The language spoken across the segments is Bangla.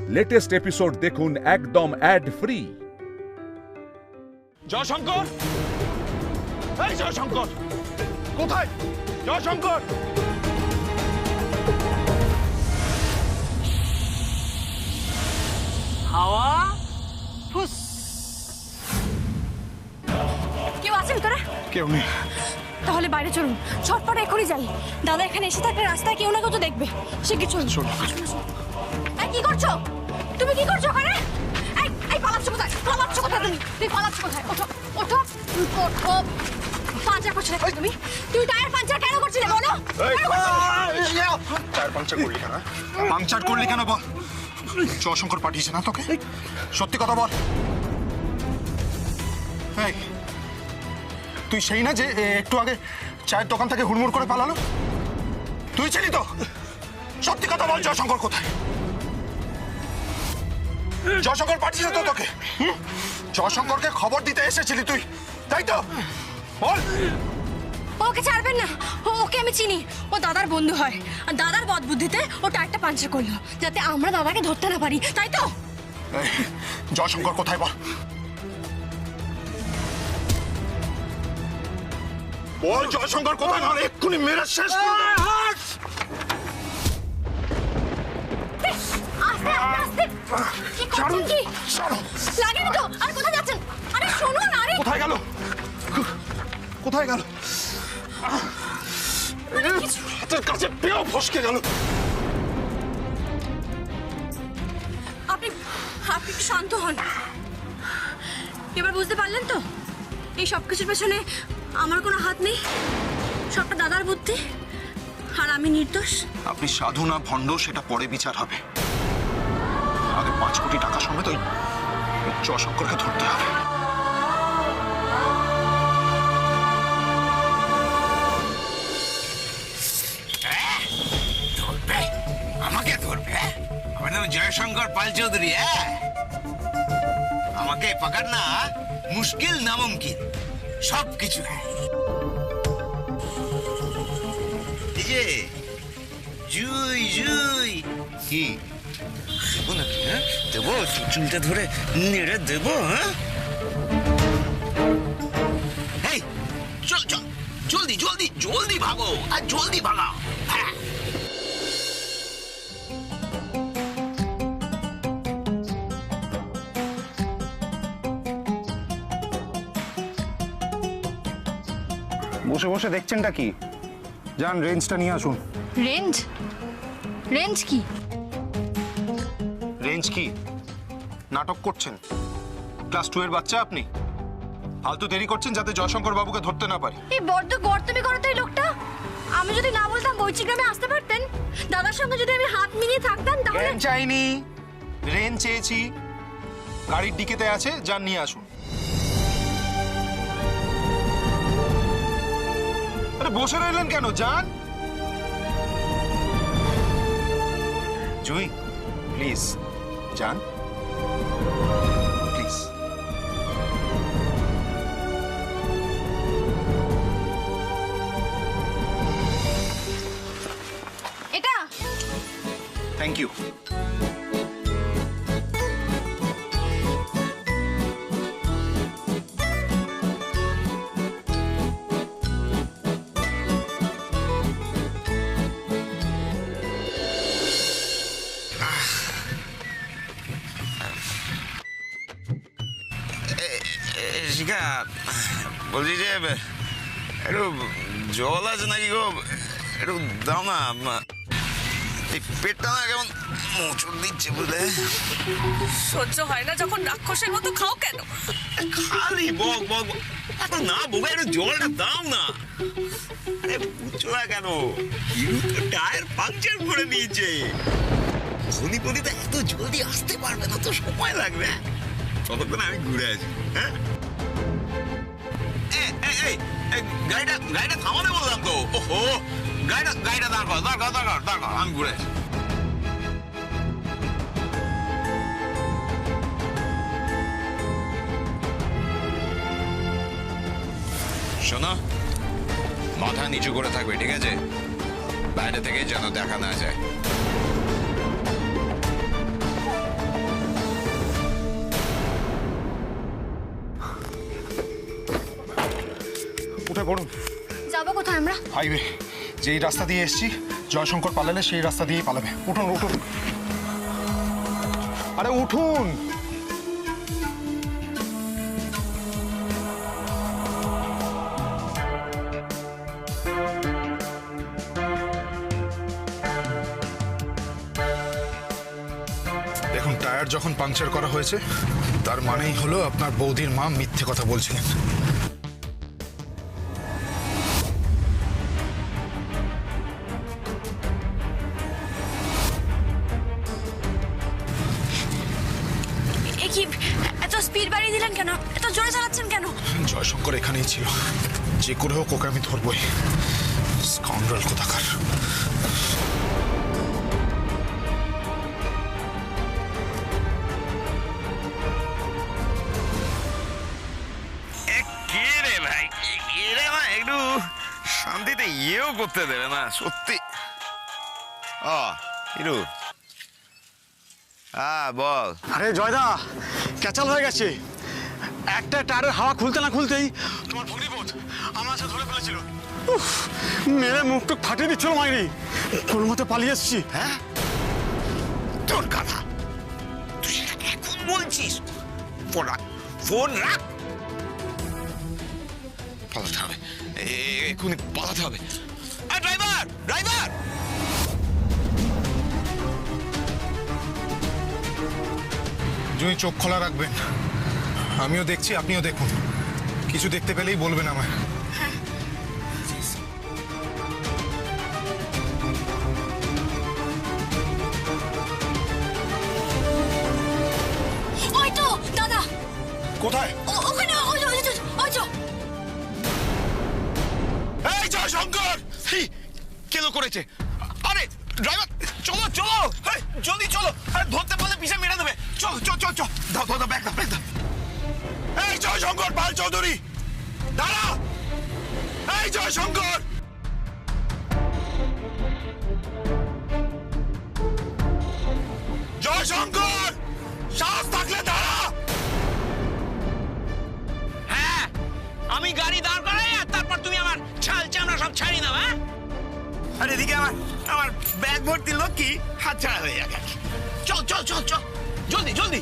লেটেস্ট এপিসোড দেখুন একদম অ্যাড ফ্রি। জয়শঙ্কর, এই জয়শঙ্কর কোথায়? জয়শঙ্কর, হাওয়া ফুস। কেউ আছে ভিতরে? কেউ নেই। তাহলে বাইরে চলুন, ছটপট এখনই যাই। দাদা এখানে এসে থাকলে রাস্তায় কেউ না কেউ তো দেখবে। সে কি চলুন। এই কি করছো? তুমি কি করছো ওখানে? এই এই পালাচ্ছ কোথায়? পালাচ্ছ কোথায় তুমি? তুমি পালাচ্ছ কোথায়? ওঠো ওঠো ওঠো। পাঞ্চার করছো নাকি তুমি? তুই টায়ার পাঞ্চার কেন করছিলে বলো? টায়ার পাংচার করলি কেন? পাংচার করলি কেন বল? জয়শঙ্কর পাঠিয়েছে না তোকে? সত্যি কথা বল। এই তুই সেই না যে একটু আগে চায়ের দোকান থেকে হুড়মুড় করে পালালো? তুই ছিলি তো? সত্যি কথা বল, জয়শঙ্কর কোথায়? জয়শঙ্কর পাঠিয়েছে তো তোকে? জয়শঙ্করকে খবর দিতে এসেছিলি তুই, তাই তো? বল। ওকে ছাড়বেন না, ওকে আমি চিনি। ও দাদার বন্ধু হয়, আর দাদার বদ বুদ্ধিতে ও টায়ারটা পাঞ্চার করলো যাতে আমরা দাদাকে ধরতে না পারি, তাই তো? জয়শঙ্কর কোথায় বল? বল জয়শঙ্কর কোথায়, নাহলে এক্ষুনি মেরে শেষ করে দেব। আস্তে আস্তে কি করছেন কি? লাগেনি তো? আর কোথায় যাচ্ছেন? আরে শুনুন, আরে কোথায় গেল? কোথায় গেল? হাতের কাছে পেও ফসকে গেল। আপনি আপনি একটু শান্ত হন। এবার বুঝতে পারলেন তো এই সব কিছুর পেছনে আমার কোনো হাত নেই, সবটা দাদার বুদ্ধি, আর আমি নির্দোষ। আপনি সাধু না ভণ্ড সেটা পরে বিচার হবে। আগে 5 কোটি টাকা সমেত ওই জয়শঙ্করকে ধরতে হবে। আমাকে ধরবে? আমার নাম জয়শঙ্কর পাল চৌধুরী। আমাকে পকড়না মুশকিল নামুমকিন, সব কিছু। এই যে জুই জুই কি দেবো নাকি? দেবো, চুলটা ধরে নেড়ে দেবো। এই চল চল, জলদি জলদি জলদি ভাগো, আর জলদি ভাগাও। হ্যাঁ বসে বসে দেখছেনটা কি? যান রেঞ্জটা নিয়ে আসুন। রেঞ্জ? রেঞ্জ কি? রেঞ্জ কি? নাটক করছেন? ক্লাস 2 এর বাচ্চা আপনি? ফালতু দেরি করছেন যাতে জয়শঙ্কর বাবুকে ধরতে না পারি। এই বড্ড গর্তমি করো তো এই লোকটা। আমি যদি না বলতাম বৈচিগ্রামে আসতে পারতেন, দাদার সঙ্গে যদি আমি হাত মিলিয়ে থাকতাম তাহলে। রেঞ্জ চাইনি, রেঞ্জ চেয়েছি। গাড়ির ডিকিতে আছে, যান নিয়ে আসুন। আরে বসে রইলেন কেন? যান। জুই প্লিজ যান, প্লিজ। এটা থ্যাংক ইউ। শিখা, বলছি যে একটু জল আছে নাকি গো? একটু দাও না। এই পেটটা না কেমন মোচড় দিচ্ছে বুঝলে। সহ্য হয় না যখন রাক্ষসের মতো খাও কেন? খালি বক বক এত না বউ, একটু জলটা দাও না। আরে বুঝছো না কেন? হিরু তো টায়ার পাংচার করে নিয়েছে। ধনী বলি তো এত জলদি আসতে পারবে না, তো সময় লাগবে। ততক্ষণ আমি ঘুরে আসি। হ্যাঁ গাড়িটা থামাতে বললাম তো। ওহো, গাড়িটা দাঁড় কর, আমি ঘুরে আসি। শোনো, মাথা নিচু করে থাকবে, ঠিক আছে? বাইরে থেকে যেন দেখা না যায়। নেমে পড়ুন। যাবো কোথায় আমরা? হাইওয়ে, যেই রাস্তা দিয়ে এসছি জয়শঙ্কর পালালে সেই রাস্তা দিয়েই পালাবে। উঠুন উঠুন, আরে উঠুন। দেখুন, টায়ার যখন পাংচার করা হয়েছে তার মানেই হলো আপনার বৌদির মা মিথ্যে কথা বলছিলেন। এ কি এত স্পিড বাড়িয়ে দিলেন কেন? এত জোরে চালাচ্ছেন কেন? জয়শঙ্কর এখানেই ছিল, যে করে হোক ওকে আমি ধরবই। স্কাউন্ডাল কোথাকার। কে রে ভাই, এরা না একটু শান্তিতে ইয়েও করতে দেবে না সত্যি। হিরু, বল। আরে জয়দা, ক্যাচাল হয়ে গেছে। একটা টায়ারের হাওয়া খুলতে না খুলতেই তোমার ভগ্নিপথ আমার সাথে ধরে ফেলেছিল। উফ, মেরে মুখটুক ফাটিয়ে দিচ্ছিল মাইরি। কোনো মতে পালিয়ে এসছি। হ্যাঁ, তোর কথা তুই সেটা এখন বলছিস? ফোন রাখ, ফোন রাখ। পালাতে হবে, এক্ষুনি পালাতে হবে। Driver, driver! জুঁই, চোখ খোলা রাখবেন। আমিও দেখছি, আপনিও দেখুন। কিছু দেখতে পেলেই বলবেন আমায়। ওই তো দাদা। কোথায়? ওখানে, ওই তো। এই জয়শঙ্কর! কেন করেছে? আরে ড্রাইভার, চলো চলো, জলদি চলো। ধরতে পারলে পিছনে মেরে দেবে। চল চল চল চল, দাও দাও, ব্যাগ দাও, ব্যাগ দাও। এই জয়শঙ্কর পাল চৌধুরী, দাঁড়া! এই জয়শঙ্কর! জয়শঙ্কর, সাহস থাকলে দাঁড়া! হ্যাঁ, আমি গাড়ি দাঁড় করাই আর তারপর তুমি আমার ছাল চামড়া সব ছাড়ি দাও। হ্যাঁ, আর এদিকে আমার ব্যাগ ভর্তি লক্ষ্মী হাত ছাড়া হয়ে যাবে। চল চল চল চল, জলদি জলদি।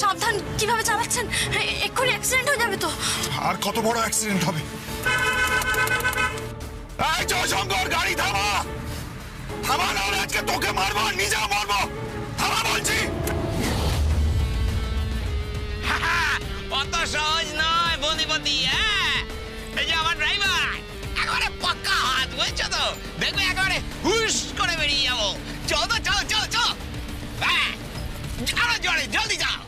সাবধান, কিভাবে চালাচ্ছেন? এক্ষুনি অ্যাক্সিডেন্ট হয়ে যাবে তো। আর কত বড় অ্যাক্সিডেন্ট হবে? এই জয়শঙ্কর, গাড়ি থামা! থামা, না হলে আজকে তোকে মারবো আর নিজেও মারবো। থামা বলছি। অত সহজ নয় বনিপতি। এই যে আমার ড্রাইভার, একেবারে পাক্কা হাত, বুঝছো তো? দেখবে একেবারে হুশ করে বেরিয়ে যাবো। চল তো, চল চল চল। আরো জোরে, জলদি যাও।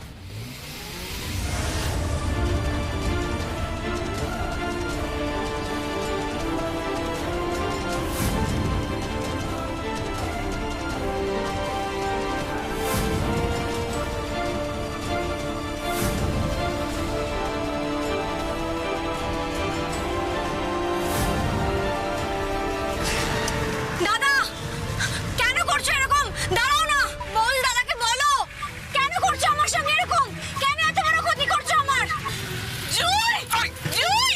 দাদা, কেন করছো এরকম? দাঁড়াও না, বল দাদাকে, বলো কেন করছো আমার সঙ্গে এরকম? কেন এত বড় ক্ষতি করছো আমার? জুই, জুই!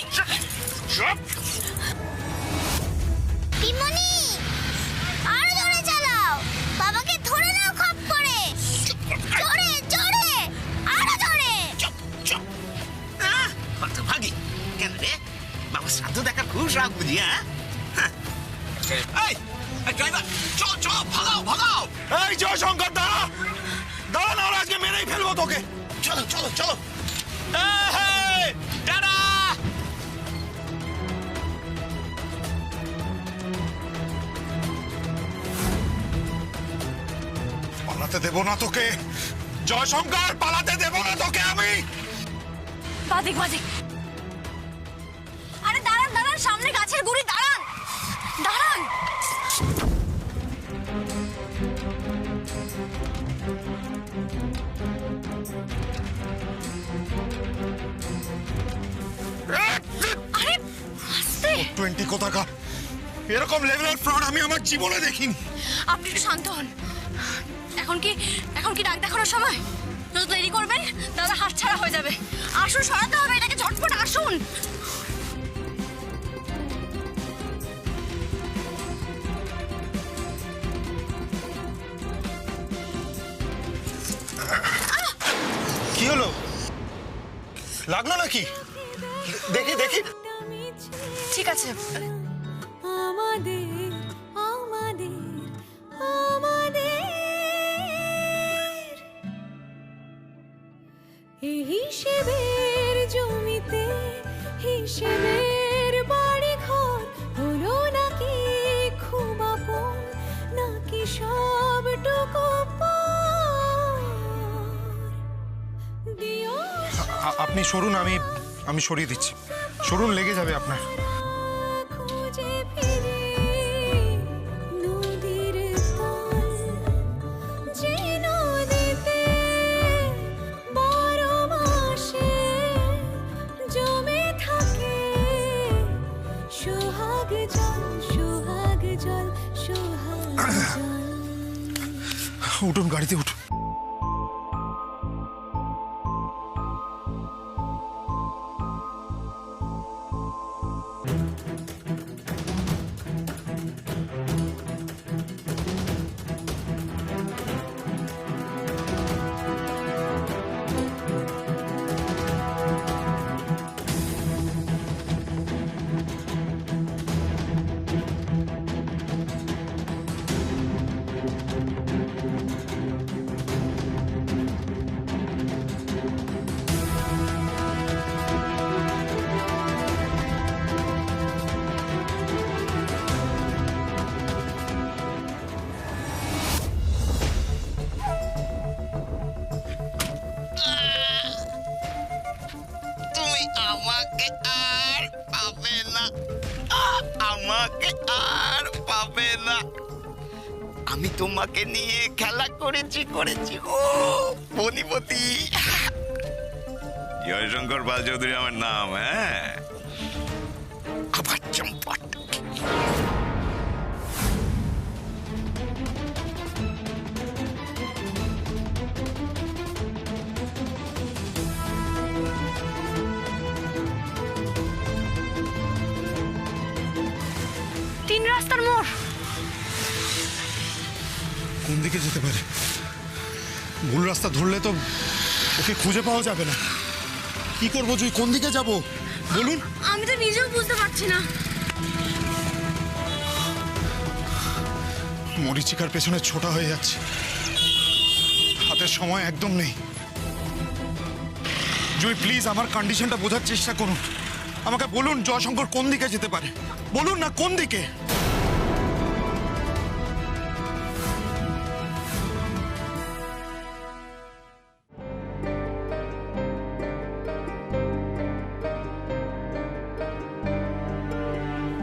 পিমনি, আরো জোরে চালাও। বাবাকে ধরে নাও খপ করে। জোরে জোরে, আরো জোরে। ভাগি কেন রে? বাবা সাধু দেখার খুব শখ বুঝি। এই ড্রাইভার, চল চল, ভাগাও ভাগাও। এই জয়শঙ্কর, দাঁড়া! দাঁড়া, না হলে আজকে মেরেই ফেলবো তোকে। চলো চলো চলো। টাটা। পালাতে দেব না তোকে, জয়শঙ্কর, পালাতে দেব না তোকে আমি। বাদিক বাদিক। আরে দাঁড়ান দাঁড়ান, সামনে গাছের গুড়ি, দাঁড়ান দাঁড়ান। আরে আস্তে। 20 কোথাকার, এরকম লেভেলের ফ্রড আমি আমার জীবনে দেখিনি। আপনি একটু শান্ত হন। এখন কি ডাক দেখানোর সময়? যত দেরি করবেন দাদা হাতছাড়া হয়ে যাবে। আসুন, সরাতে হবে এটাকে, ঝটপট আসুন। কি হলো, লাগলো নাকি? দেখি দেখি। ঠিক আছে। আমাদের আমাদের আমাদের এই হিসেবের জমিতে হিসেবের বাড়ি ঘর হলো নাকি খুব আপন, নাকি সবটুকু পর? দিও আপনি সরুন, আমি সরিয়ে দিচ্ছি। সরুন, লেগে যাবে আপনার। খুঁজে ফিরে নদীর তল, যে নদীতে বারো মাসে জমে থাকে সোহাগ জল, সোহাগ জল, সোহাগ জল। উঠুন, গাড়িতে উঠুন। তুমি আমাকে আর পাবে না, আমাকে আর পাবে না। আমি তোমাকে নিয়ে খেলা করেছি ও বনিপতি। জয়শঙ্কর পাল চৌধুরী আমার নাম। হ্যাঁ, আবার চম্পট। তিন রাস্তার মোড়। কোন দিকে যেতে পারে? ভুল রাস্তা ধরলে তো ওকে খুঁজে পাওয়া যাবে না। কি করবো জুই, কোন দিকে যাব বলুন? আমি তো নিজেও বুঝতে পারছি না। মরিচিকার পেছনে ছোটা হয়ে যাচ্ছে, হাতের সময় একদম নেই। জুই প্লিজ আমার কন্ডিশনটা বোঝার চেষ্টা করুন। আমাকে বলুন জয়শঙ্কর কোন দিকে যেতে পারে, বলুন না কোন দিকে।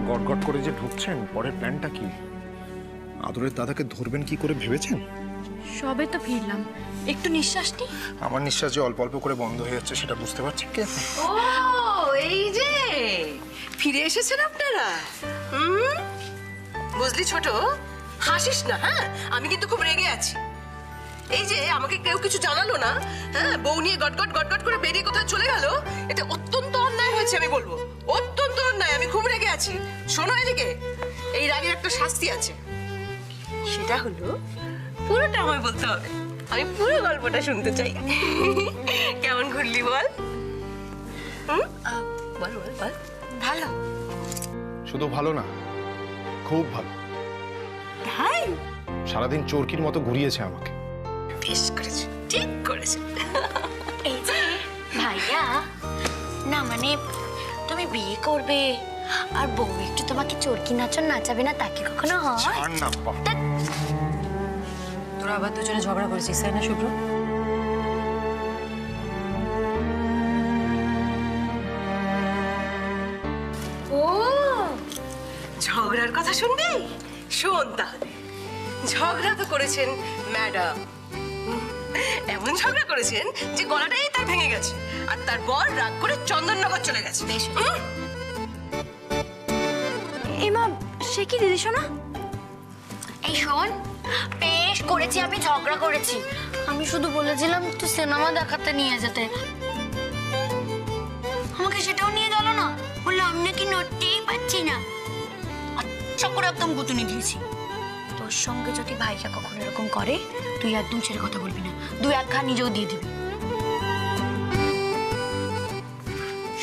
গটগট করে যে ঢুকছেন, পরের প্ল্যানটা কি? আদরের দাদাকে ধরবেন কি করে ভেবেছেন? সবে তো ফিরলাম, একটু নিঃশ্বাস নি। আমার নিঃশ্বাস যে অল্প অল্প করে বন্ধ হয়ে যাচ্ছে সেটা বুঝতে পারছেন কি আপনি? ও এই যে ফিরে এসেছেন আপনারা। বুঝলি ছোট, হাসিস না। হ্যাঁ, আমি কিন্তু খুব রেগে আছি। এই যে আমাকে কেউ কিছু জানালো না, হ্যাঁ, বউ নিয়ে গটগট গটগট করে বেরিয়ে কোথায় চলে গেল, এটা অত্যন্ত অন্যায় হয়েছে। আমি বলবো অত্যন্ত অন্যায়। আমি খুব রেগে আছি। শোনো এদিকে, এই রাগের একটা শাস্তি আছে। সেটা হলো পুরোটা আমায় বলতে হবে। আমি পুরো গল্পটা শুনতে চাই। কেমন ঘুরলি বল? বল বল বল। ভালো? শুধু ভালো না, খুব ভালো। তাই? সারাদিন চোরকির মতো ঘুরিয়েছে আমাকে। বেশ করেছে, ঠিক করেছে। এই যে ভাইয়া, না মানে তুমি বিয়ে করবে আর বউ একটু তোমাকে চরকি নাচন নাচাবে না, তাকে কখনো হয়? আর না বাবা। তোরা আবার দুজনে ঝগড়া করেছিস তাই না শুভ্র? ও ঝগড়ার কথা শুনবি? শোন তাহলে। ঝগড়া তো করেছেন ম্যাডাম, এমন ঝগড়া করেছেন যে গলাটাই তার ভেঙে গেছে, আর তারপর রাগ করে চন্দননগর চলে গেছে। এমা সে কি দিদি শোনা? এই শোন, বেশ করেছি আমি ঝগড়া করেছি। আমি শুধু বলেছিলাম একটু সিনেমা দেখাতে নিয়ে যেতে, আমাকে সেটাও নিয়ে গেল না। বললো আমি নাকি নড়তেই পারছি না। আচ্ছা করে একদম গুতুনি দিয়েছি। তোর সঙ্গে যদি ভাইয়া কখনো এরকম করে তুই একদম ছেড়ে কথা বলবি না, 2-1 ঘা নিজেও দিয়ে দিবি।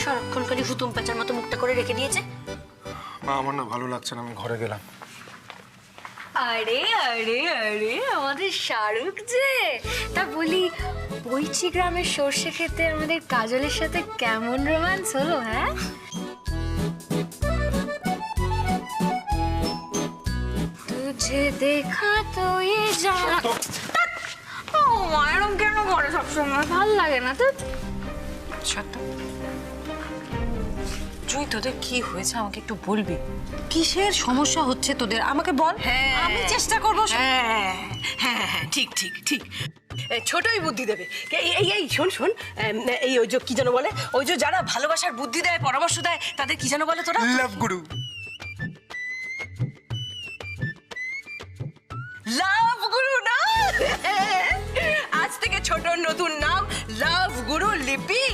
সারাক্ষণ খালি হুতুম পেঁচার মতো মুখটা করে রেখে দিয়েছে। মা আমার না ভালো লাগছে না, আমি ঘরে গেলাম। আরে আরে আরে আমাদের শাহরুখ যে, তা বলি বইচি গ্রামের সর্ষে খেতে আমাদের কাজলের সাথে কেমন রোম্যান্স হলো? হ্যাঁ তুঝে দেখা তো ये जाना। ও মায়েরম কেন করে সবসময়? ভাল লাগে না তো। সত্য জুই, তোদের কি হয়েছে আমাকে একটু বলবি? কিসের সমস্যা হচ্ছে তোদের আমাকে বল। আমি চেষ্টা করবো। হ্যাঁ হ্যাঁ হ্যাঁ, ঠিক ঠিক ঠিক। ছোটই বুদ্ধি দেবে। এই এই শোন শোন, এই ওই যে কি যেন বলে, ওই যে যারা ভালোবাসার বুদ্ধি দেয়, পরামর্শ দেয়, তাদের কি যেন বলে তোরা? লাভ গুরু। লাভ গুরু না? আজ থেকে ছোটর নতুন নাম লাভ গুরু লিপি।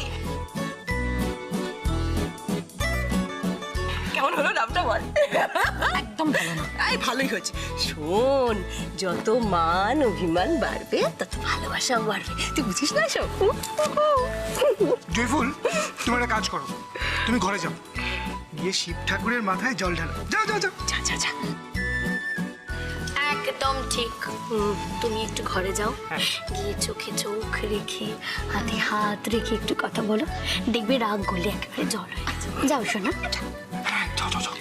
কেমন হলো নামটা বল? একদম ভালো না। এই ভালোই হচ্ছে। শোন, যত মান অভিমান বাড়বে তত ভালোবাসাও বাড়বে, তুই বুঝিস না সব? জয়ফুল, তুমি একটা কাজ করো, তুমি ঘরে যাও, গিয়ে শিব ঠাকুরের মাথায় জল ঢালো। যাও যাও যাও। যা যা যা। একদম ঠিক। তুমি একটু ঘরে যাও, গিয়ে চোখে চোখ রেখে হাতে হাত রেখে একটু কথা বলো, দেখবে রাগ গলে একেবারে জল হয়ে গেছে। যাও শোনা। যাও যাও যাও।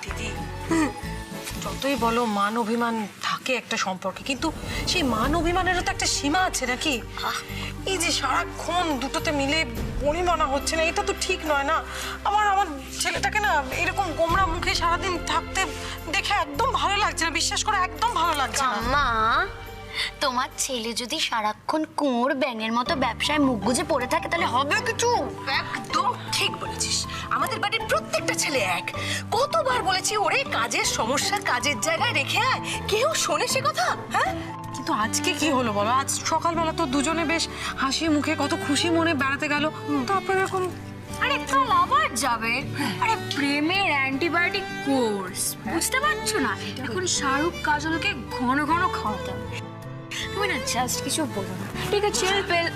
দিদি, যতই বলো মান অভিমান থাকে একটা সম্পর্কে, কিন্তু সেই মান অভিমানেরও তো একটা সীমা আছে নাকি? এই যে সারাক্ষণ দুটোতে মিলে পরিমানা হচ্ছে না, এটা তো ঠিক নয় না। আমার ছেলেটাকে না এরকম গোমরা মুখে সারাদিন থাকতে দেখে একদম ভালো লাগছে না, বিশ্বাস করে একদম ভালো লাগছে না। মা, তোমার ছেলে যদি সারাক্ষণ কুঁড় ব্যাঙের মতো ব্যবসায় মুখ গুজে পড়ে থাকে তাহলে হবে কিছু? একদম ঠিক বলেছিস। আমাদের বাড়ির প্রত্যেকটা ছেলে এক। কতবার বলেছি ওরে কাজের সমস্যা কাজের জায়গায় রেখে আয়, কেউ শোনে সে কথা? হ্যাঁ, কিন্তু আজকে কি হলো বলো? আজ সকালবেলা তো দুজনে বেশ হাসি মুখে কত খুশি মনে বেড়াতে গেল, তারপর এরকম। আরে কাল আবার যাবে। আরে প্রেমের অ্যান্টিবায়োটিক কোর্স, বুঝতে পারছো না? এখন শাহরুখ কাজলকে ঘন ঘন খাওয়াতে হবে। তুমি না জাস্ট কিছু বলো না, ঠিক আছে? চিল পেল।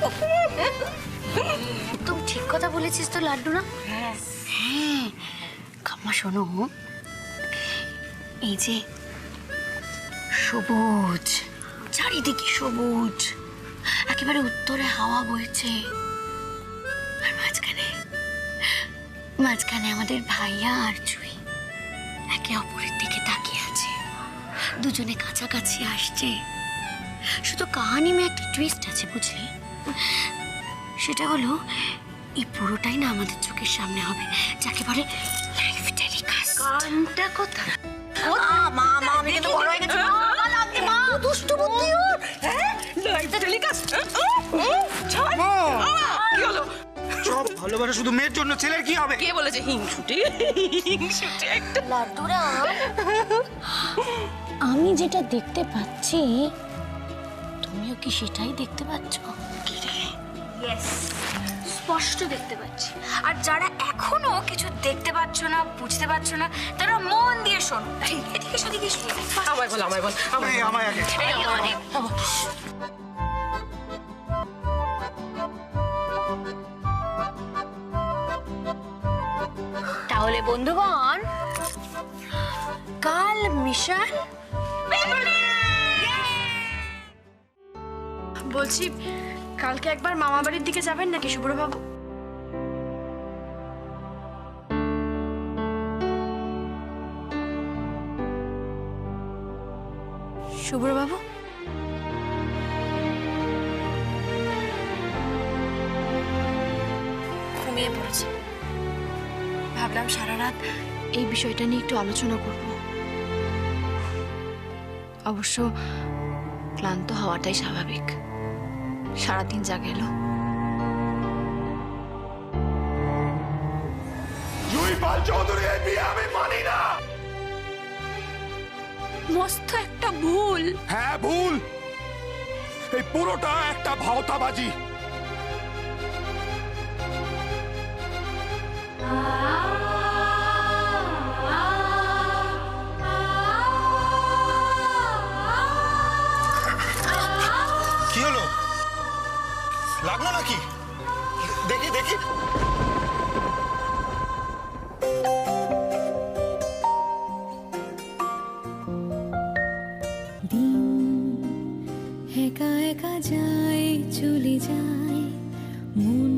একদম ঠিক কথা বলেছিস তো লাড্ডু না? হ্যাঁ হ্যাঁ। কাম্মা শোনো, এই যে সবুজ, চারিদিকে সবুজ, একেবারে উত্তরে হাওয়া বইছে, আর মাঝখানে আমাদের ভাইয়া আর জুই একে অপরের দিকে তাকিয়ে আছে, দুজনে কাছাকাছি আসছে। শুধু কাহানি মে একটা টুইস্ট আছে, বুঝলি? সেটা হলো এই পুরোটাই না আমাদের চোখের সামনে হবে, যাকে বলে লাইভ টেলিকাস্ট। গানটা কথা মা আমি কিন্তু বড় হয়ে গেছি। মা লাগছে, মা দুষ্ট বুদ্ধি ওর। হ্যাঁ, লাইভ টেলিকাস্ট। কি হলো? সব ভালোবাসা শুধু মেয়ের জন্য, ছেলের কি হবে? কে বলেছে হিংসুটে? হিংসুটে একটা। লাড্ডুরা, আমি যেটা দেখতে পাচ্ছি তুমিও কি সেটাই দেখতে পাচ্ছ? কি রে? ইয়েস, স্পষ্ট দেখতে পাচ্ছি। আর যারা এখনো কিছু দেখতে পাচ্ছ না, বুঝতে পারছো না, তারা মন দিয়ে শোনো। এদিকে সেদিকে শোনো। আমায় বল, আমায় বল, এই, আমায় আগে। তাহলে বন্ধুগণ, কাল মিশন। বলছি, কালকে একবার মামা বাড়ির দিকে যাবেন নাকি শুভ্রবাবু? শুভ্রবাবু, ঘুমিয়ে পড়েছে। ভাবলাম সারা রাত এই বিষয়টা নিয়ে একটু আলোচনা করব। অবশ্য ক্লান্ত হওয়াটাই স্বাভাবিক, সারাদিন যা গেল। জুইপাল চৌধুরী এই বিয়ে আমি মানি না। মস্ত একটা ভুল। হ্যাঁ ভুল, এই পুরোটা একটা ভাওতাবাজি। কি হলো, লাগলো নাকি? দেখি দেখি। একা একা যায় চলে যায় মন,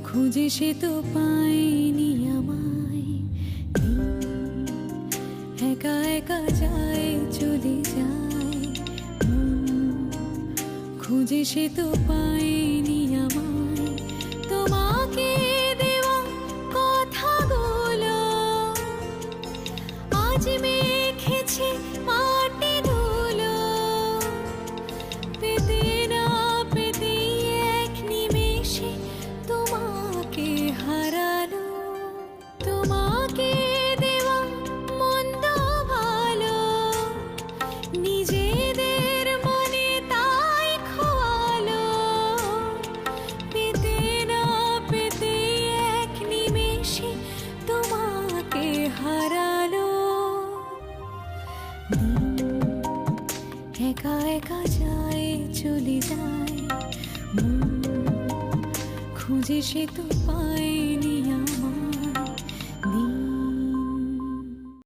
খুঁজে সে তো পায়নি আমায়। একা একা যায় চলে যায় মন, খুঁজে সে তো পায়নি আমায়। তোমাকে দেওয়া কথাগুলো আজ মেখেছে মাটি ধুলো, পেতে না পেতে এক নিমেষে তোমাকে হারালো। তোমাকে দেওয়া মন্দ ভালো নিজেদের মনে তাই খোয়ালো, পেতে না পেতে এক নিমেষে তোমাকে হারালো। একা একা যায় চলে যায় মন, খুঁজে সে তো পায়